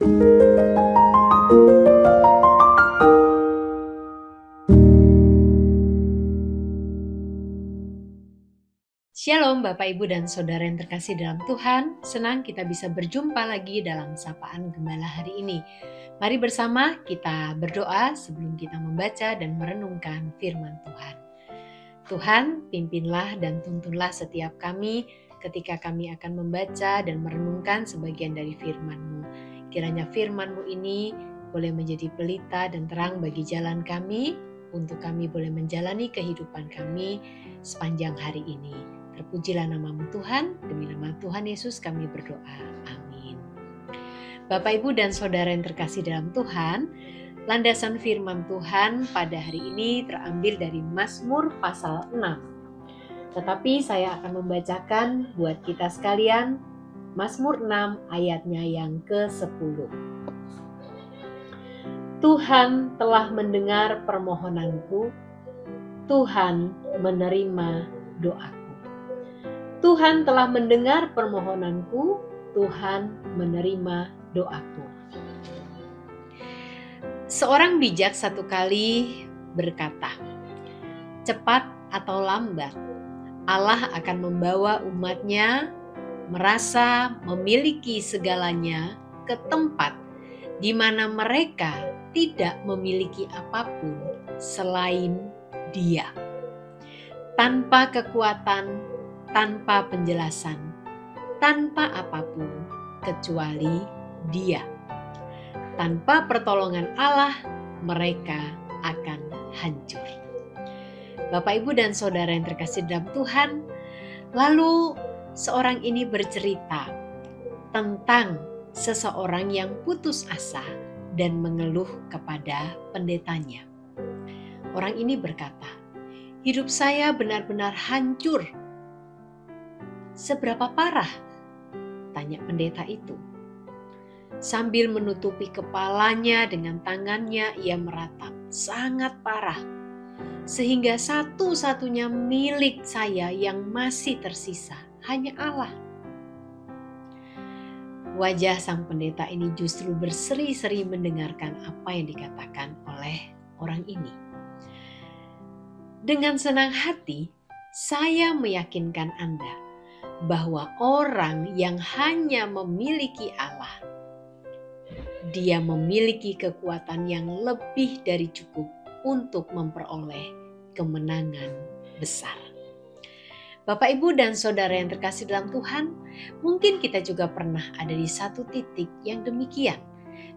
Shalom Bapak Ibu dan Saudara yang terkasih dalam Tuhan, senang kita bisa berjumpa lagi dalam Sapaan Gembala hari ini. Mari bersama kita berdoa sebelum kita membaca dan merenungkan firman Tuhan. Tuhan, pimpinlah dan tuntunlah setiap kami ketika kami akan membaca dan merenungkan sebagian dari firman-Mu. Kiranya firman-Mu ini boleh menjadi pelita dan terang bagi jalan kami, untuk kami boleh menjalani kehidupan kami sepanjang hari ini. Terpujilah nama-Mu Tuhan, demi nama Tuhan Yesus kami berdoa. Amin. Bapak, Ibu, dan Saudara yang terkasih dalam Tuhan, landasan firman Tuhan pada hari ini terambil dari Mazmur pasal 6. Tetapi saya akan membacakan buat kita sekalian Mazmur 6 ayatnya yang ke-10. Tuhan telah mendengar permohonanku, Tuhan menerima doaku. Tuhan telah mendengar permohonanku, Tuhan menerima doaku. Seorang bijak satu kali berkata, cepat atau lambat, Allah akan membawa umatnya merasa memiliki segalanya ke tempat di mana mereka tidak memiliki apapun selain Dia. Tanpa kekuatan, tanpa penjelasan, tanpa apapun kecuali Dia. Tanpa pertolongan Allah, mereka akan hancur. Bapak, Ibu, dan Saudara yang terkasih dalam Tuhan, lalu seorang ini bercerita tentang seseorang yang putus asa dan mengeluh kepada pendetanya. Orang ini berkata, hidup saya benar-benar hancur. Seberapa parah? Tanya pendeta itu. Sambil menutupi kepalanya dengan tangannya, ia meratap, sangat parah. Sehingga satu-satunya milik saya yang masih tersisa hanya Allah. Wajah sang pendeta ini justru berseri-seri mendengarkan apa yang dikatakan oleh orang ini. Dengan senang hati, saya meyakinkan Anda bahwa orang yang hanya memiliki Allah, dia memiliki kekuatan yang lebih dari cukup untuk memperoleh kemenangan besar. Bapak, Ibu, dan Saudara yang terkasih dalam Tuhan, mungkin kita juga pernah ada di satu titik yang demikian,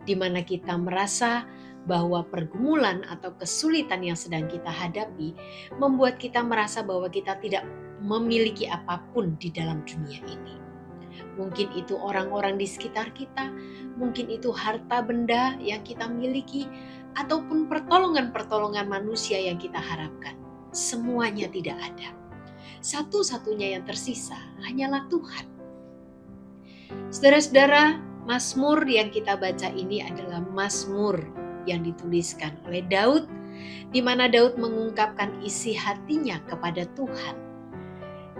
di mana kita merasa bahwa pergumulan atau kesulitan yang sedang kita hadapi membuat kita merasa bahwa kita tidak memiliki apapun di dalam dunia ini. Mungkin itu orang-orang di sekitar kita, mungkin itu harta benda yang kita miliki, ataupun pertolongan-pertolongan manusia yang kita harapkan. Semuanya tidak ada. Satu-satunya yang tersisa hanyalah Tuhan. Saudara-saudara, Mazmur yang kita baca ini adalah Mazmur yang dituliskan oleh Daud, di mana Daud mengungkapkan isi hatinya kepada Tuhan.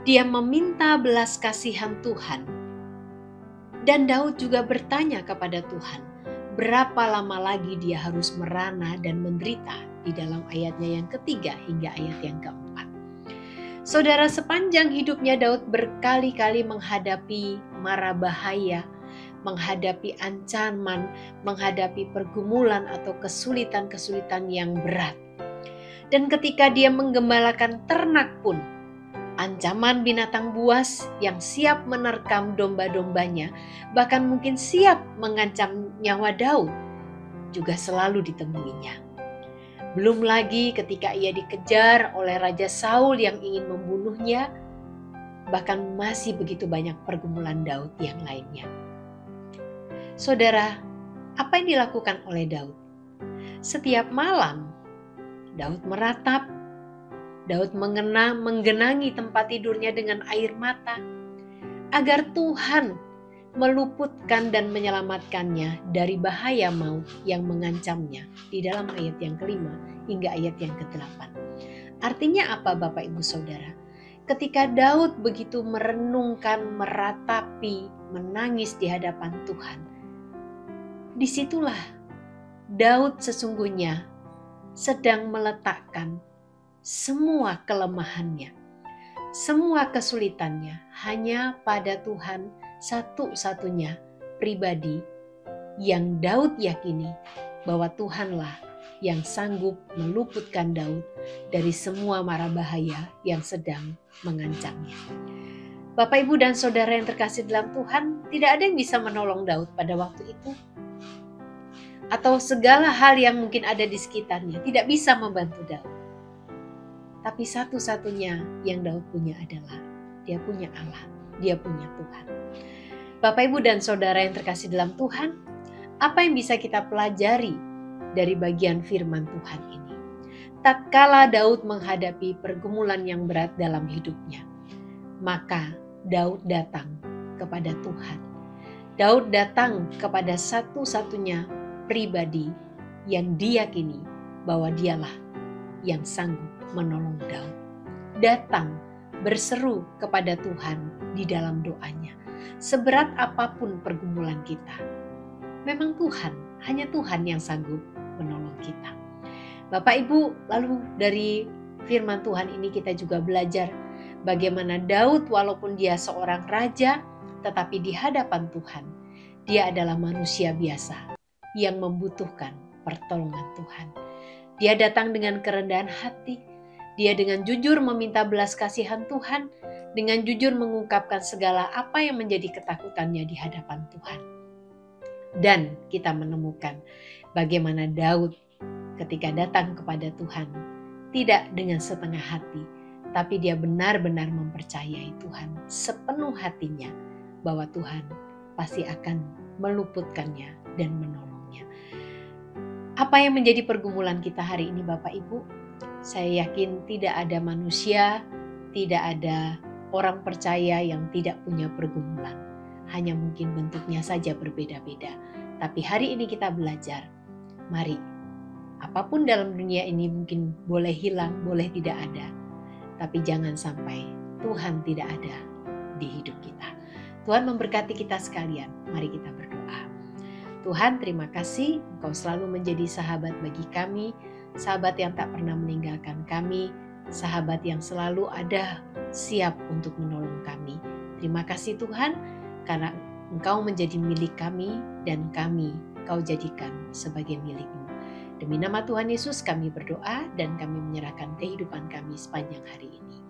Dia meminta belas kasihan Tuhan. Dan Daud juga bertanya kepada Tuhan, berapa lama lagi dia harus merana dan menderita, di dalam ayatnya yang ketiga hingga ayat yang keempat. Saudara, sepanjang hidupnya Daud berkali-kali menghadapi mara bahaya, menghadapi ancaman, menghadapi pergumulan atau kesulitan-kesulitan yang berat. Dan ketika dia menggembalakan ternak pun, ancaman binatang buas yang siap menerkam domba-dombanya, bahkan mungkin siap mengancam nyawa Daud, juga selalu ditemuinya. Belum lagi ketika ia dikejar oleh Raja Saul yang ingin membunuhnya, bahkan masih begitu banyak pergumulan Daud yang lainnya. Saudara, apa yang dilakukan oleh Daud? Setiap malam, Daud meratap, Daud menggenangi tempat tidurnya dengan air mata, agar Tuhan meluputkan dan menyelamatkannya dari bahaya maut yang mengancamnya, di dalam ayat yang kelima hingga ayat yang ke-8. Artinya apa, Bapak, Ibu, Saudara? Ketika Daud begitu merenungkan, meratapi, menangis di hadapan Tuhan, disitulah Daud sesungguhnya sedang meletakkan semua kelemahannya, semua kesulitannya hanya pada Tuhan satu-satunya pribadi yang Daud yakini bahwa Tuhanlah yang sanggup meluputkan Daud dari semua mara bahaya yang sedang mengancamnya. Bapak, Ibu, dan Saudara yang terkasih dalam Tuhan, tidak ada yang bisa menolong Daud pada waktu itu. Atau segala hal yang mungkin ada di sekitarnya tidak bisa membantu Daud. Tapi satu-satunya yang Daud punya adalah dia punya Allah, dia punya Tuhan. Bapak, Ibu, dan Saudara yang terkasih dalam Tuhan, apa yang bisa kita pelajari dari bagian firman Tuhan ini? Tatkala Daud menghadapi pergumulan yang berat dalam hidupnya, maka Daud datang kepada Tuhan. Daud datang kepada satu-satunya pribadi yang diyakini bahwa dialah yang sanggup menolong Daud. Datang berseru kepada Tuhan di dalam doanya. Seberat apapun pergumulan kita, memang Tuhan, hanya Tuhan yang sanggup menolong kita. Bapak, Ibu, lalu dari firman Tuhan ini kita juga belajar bagaimana Daud walaupun dia seorang raja, tetapi di hadapan Tuhan, dia adalah manusia biasa yang membutuhkan pertolongan Tuhan. Dia datang dengan kerendahan hati, dia dengan jujur meminta belas kasihan Tuhan, dengan jujur mengungkapkan segala apa yang menjadi ketakutannya di hadapan Tuhan. Dan kita menemukan bagaimana Daud ketika datang kepada Tuhan, tidak dengan setengah hati, tapi dia benar-benar mempercayai Tuhan sepenuh hatinya bahwa Tuhan pasti akan meluputkannya dan menolongnya. Apa yang menjadi pergumulan kita hari ini, Bapak Ibu? Saya yakin tidak ada manusia, tidak ada orang percaya yang tidak punya pergumulan. Hanya mungkin bentuknya saja berbeda-beda. Tapi hari ini kita belajar, mari, apapun dalam dunia ini mungkin boleh hilang, boleh tidak ada. Tapi jangan sampai Tuhan tidak ada di hidup kita. Tuhan memberkati kita sekalian. Mari kita berdoa. Tuhan, terima kasih Engkau selalu menjadi sahabat bagi kami, sahabat yang tak pernah meninggalkan kami, sahabat yang selalu ada siap untuk menolong kami. Terima kasih Tuhan, karena Engkau menjadi milik kami dan kami Kau jadikan sebagai milik-Mu. Demi nama Tuhan Yesus kami berdoa dan kami menyerahkan kehidupan kami sepanjang hari ini.